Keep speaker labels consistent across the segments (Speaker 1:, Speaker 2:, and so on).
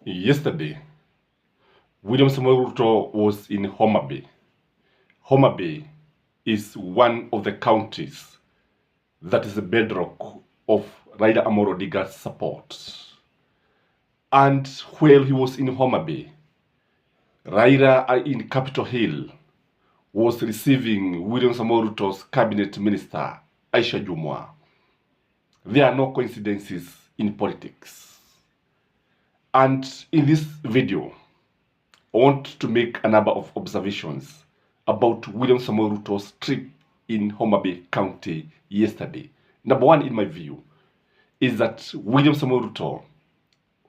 Speaker 1: Yesterday, William Samoei Ruto was in Homa Bay. Homa Bay is one of the counties that is the bedrock of Raila Amolo Odinga's support. And while he was in Homa Bay, Raila in Capitol Hill was receiving William Samoei Ruto's cabinet minister, Aisha Jumwa. There are no coincidences in politics. And in this video, I want to make a number of observations about William Samoei Ruto's trip in Homa Bay County yesterday. Number one, in my view, is that William Samoei Ruto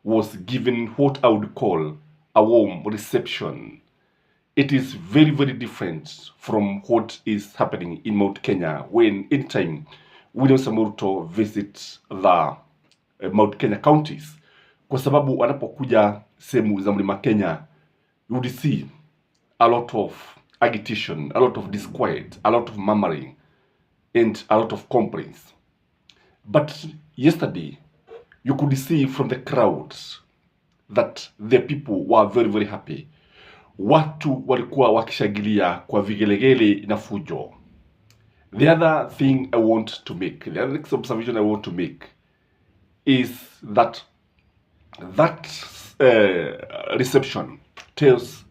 Speaker 1: was given what I would call a warm reception. It is very, very different from what is happening in Mount Kenya when anytime William Samoei Ruto visits the Mount Kenya counties. Kwa sababu anapokuja sehemu za Mlima Kenya, you would see a lot of agitation, a lot of disquiet, a lot of murmuring, and a lot of complaints. But yesterday, you could see from the crowds that the people were very, very happy. Watu walikuwa wakishangilia kwa vigelegele na fujo. The other thing I want to make, the other next observation I want to make is that reception tells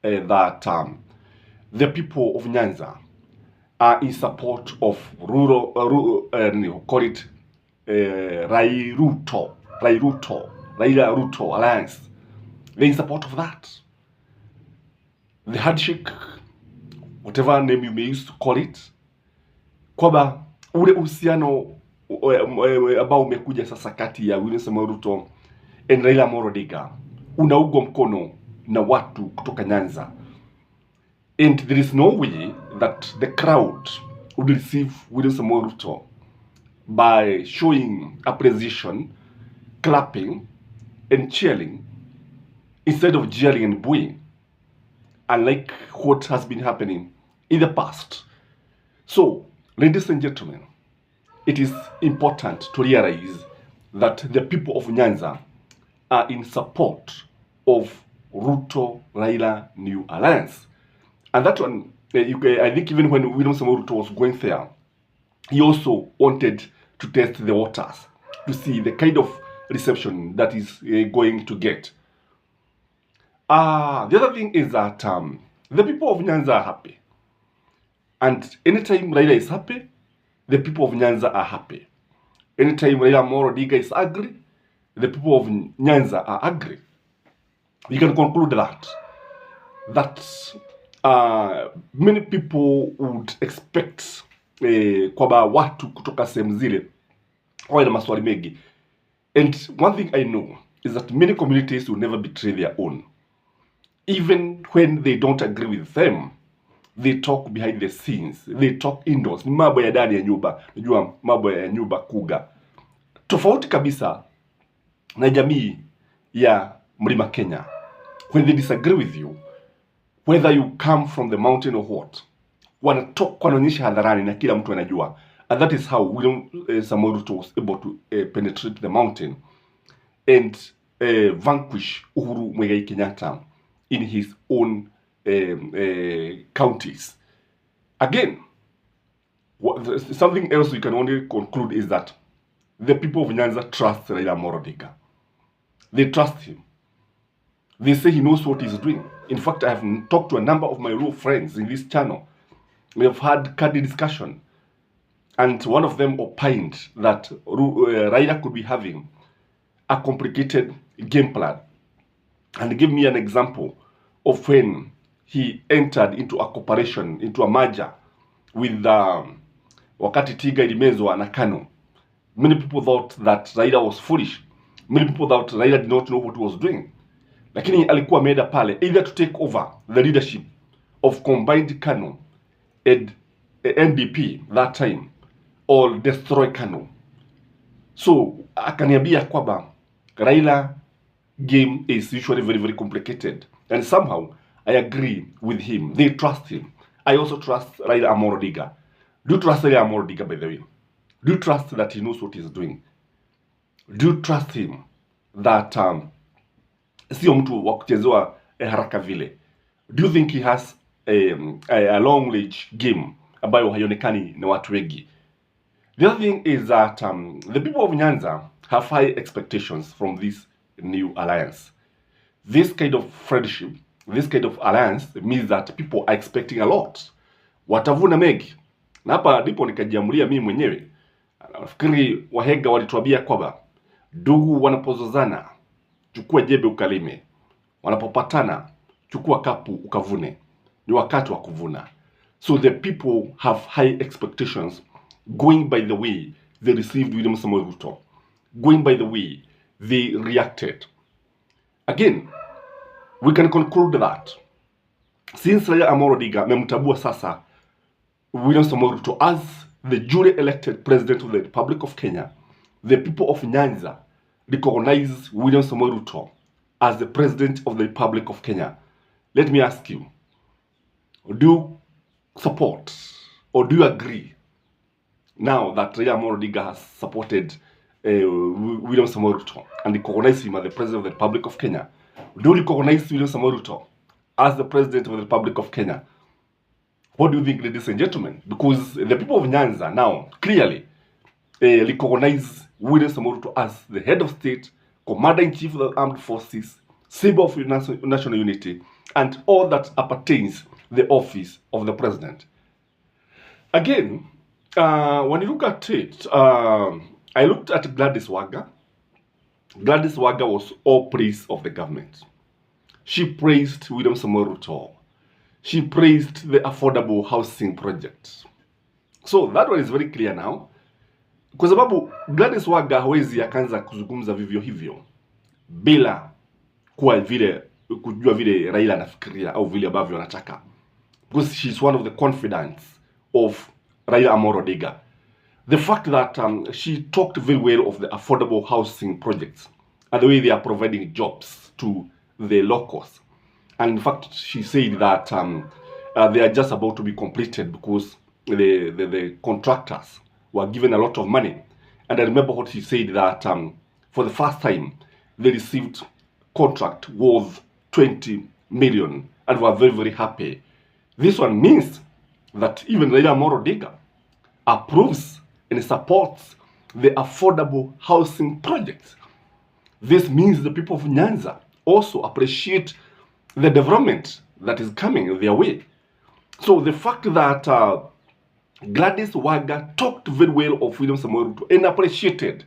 Speaker 1: that the people of Nyanza are in support of Raila Ruto alliance. They're in support of that. The handshake, whatever name you may use to call it, kwamba ule uhusiano ambao umekuja sasa kati ya William Samoei Ruto and Raila Amolo Odinga unaugwa mkono na watu kutoka Nyanza. And there is no way that the crowd would receive William Samoei Ruto by showing appreciation, clapping, and cheering instead of jeering and booing, unlike what has been happening in the past. So, ladies and gentlemen, it is important to realize that the people of Nyanza are in support of Ruto Raila New Alliance. And that one, I think even when William Samoei Ruto was going there, he also wanted to test the waters to see the kind of reception that is going to get. The other thing is that the people of Nyanza are happy. And anytime Raila is happy, the people of Nyanza are happy. Anytime Raila Amolo Odinga is angry, the people of Nyanza are angry. We can conclude that many people would expect kwamba watu kutoka sehemu zile wawe na maswali mengi. And one thing I know is that many communities will never betray their own. Even when they don't agree with them, they talk behind the scenes. They talk indoors. Ni mambo ya ndani ya nyumba. Najua mambo ya nyumba kuga. Tofauti kabisa na jamii ya Mlima Kenya. When they disagree with you, whether you come from the mountain or what, wanaonyesha hadharani na kila mtu anajua. And that is how William Samoei Ruto was able to penetrate the mountain and vanquish Uhuru Muigai Kenyatta in his own counties. Again, something else we can only conclude is that the people of Nyanza trust Raila Amolo Odinga. They trust him. They say he knows what he's doing. In fact, I have talked to a number of my Ruto friends in this channel. We have had candid discussion. And one of them opined that Raila could be having a complicated game plan. And give me an example of when he entered into a cooperation, into a merger with wakati Tiga ilimezwa na KANU. Many people thought that Raila was foolish. Many people thought Raila did not know what he was doing. Lakini alikuwa ameenda pale either to take over the leadership of combined KANU and NDP that time, or destroy KANU. So akaniambia kwamba Raila game is usually very, very complicated. And somehow I agree with him. They trust him. I also trust Raila Amolo Odinga. Do you trust Raila Amolo Odinga, by the way? Do you trust that he knows what he's doing? Do you trust him that sio mtu wa kuchezewa haraka vile. Do you think he has a long range game ambayo haionekani na watu wengi? The other thing is that the people of Nyanza have high expectations from this new alliance. This kind of friendship, this kind of alliance means that people are expecting a lot. Watavuna mengi. Na hapa ndipo nikajiamulia mimi mwenyewe. Nafikiri wahenga walituambia kwamba ndugu wanapozozana, chukua jembe ukalime. Wanapopatana, chukua kapu ukavune. Ni wakati wa kuvuna. So the people have high expectations going by the way they received William Samoei Ruto. Going by the way they reacted. Again, we can conclude that since Raila Odinga amemtambua sasa William Samoei Ruto as the duly elected president of the Republic of Kenya, the people of Nyanza recognize William Samoei Ruto as the president of the Republic of Kenya. Let me ask you, do you support or do you agree now that Raila Odinga has supported William Samoei Ruto and recognize him as the president of the Republic of Kenya? Do you recognize William Samoei Ruto as the president of the Republic of Kenya? What do you think, ladies and gentlemen? Because the people of Nyanza now clearly recognize William Samoei Ruto as the head of state, commander-in-chief of the armed forces, symbol of national unity, and all that appertains the office of the president. Again, when you look at it, I looked at Gladys Wanga. Gladys Wanga was all praise of the government. She praised William Samoei Ruto. She praised the affordable housing project. So that one is very clear now. Kwa sababu Gladys Wanga hawezi akaanza kuzungumza vivyo hivyo bila kujua vile Raila anafikiria au vile ambavyo anataka. Because she's one of the confidants of Raila Odinga. The fact that she talked very well of the affordable housing projects and the way they are providing jobs to the locals. And in fact, she said that they are just about to be completed because the contractors were given a lot of money. And I remember what she said that for the first time, they received contract worth 20 million and were very, very happy. This one means that even Raila Odinga approves and supports the affordable housing projects. This means the people of Nyanza also appreciate the development that is coming their way. So the fact that Gladys Wanga talked very well of William Samoei Ruto and appreciated,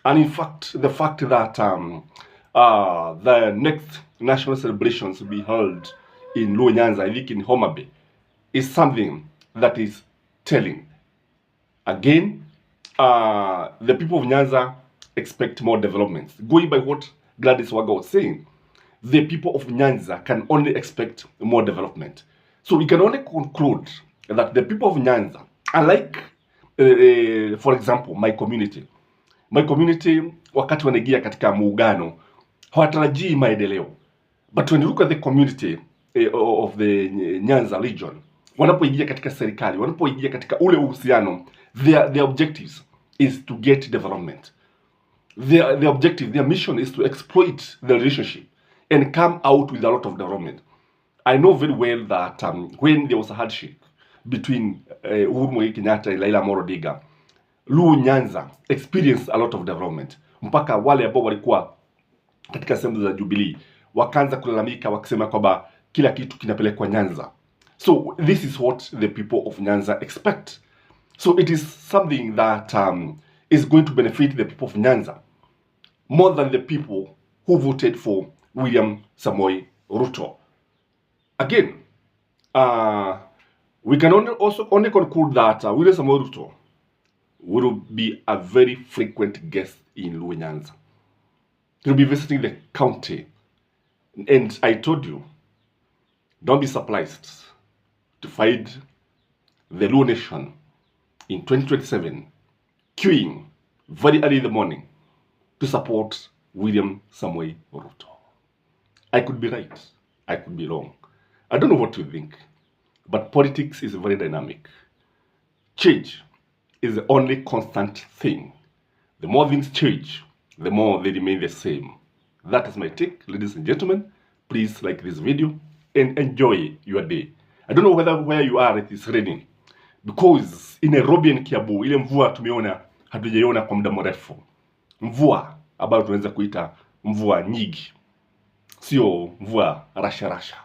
Speaker 1: and in fact the fact that the next national celebrations will be held in Luo Nyanza, I think in Homa Bay, is something that is telling. Again, the people of Nyanza expect more developments. Going by what Gladys Wanga was saying, the people of Nyanza can only expect more development. So we can only conclude that the people of Nyanza, unlike, for example, my community, wakati wanaingia katika muungano, hawatarajii maendeleo. But when you look at the community of the Nyanza region, wanapoingia katika serikali, wanapoingia katika ule uhusiano, their objectives is to get development. Their objective, their mission is to exploit the relationship and come out with a lot of development. I know very well that when there was a handshake between Uhuru Muigai Kenyatta and Raila Odinga, Luo Nyanza experienced a lot of development. Mpaka wale ambao walikuwa katika sehemu za Jubilee wakaanza kulalamika wakisema kwamba kila kitu kinapelekwa Nyanza. So this is what the people of Nyanza expect. So it is something that is going to benefit the people of Nyanza more than the people who voted for William Samoei Ruto. Again, we can only conclude that William Samoei Ruto will be a very frequent guest in Luo Nyanza. He will be visiting the county. And I told you, don't be surprised to find the Luo Nation in 2027 queuing very early in the morning to support William Samoei Ruto. I could be right. I could be wrong. I don't know what you think. But politics is very dynamic. Change is the only constant thing. The more things change, the more they remain the same. That is my take, ladies and gentlemen. Please like this video and enjoy your day. I don't know where you are it is raining, because in Nairobi and Kiambu ile mvua tumeona hatujaiona kwa muda mrefu. Mvua ambayo tunaweza kuita mvua nyingi, sio mvua rasha rasha.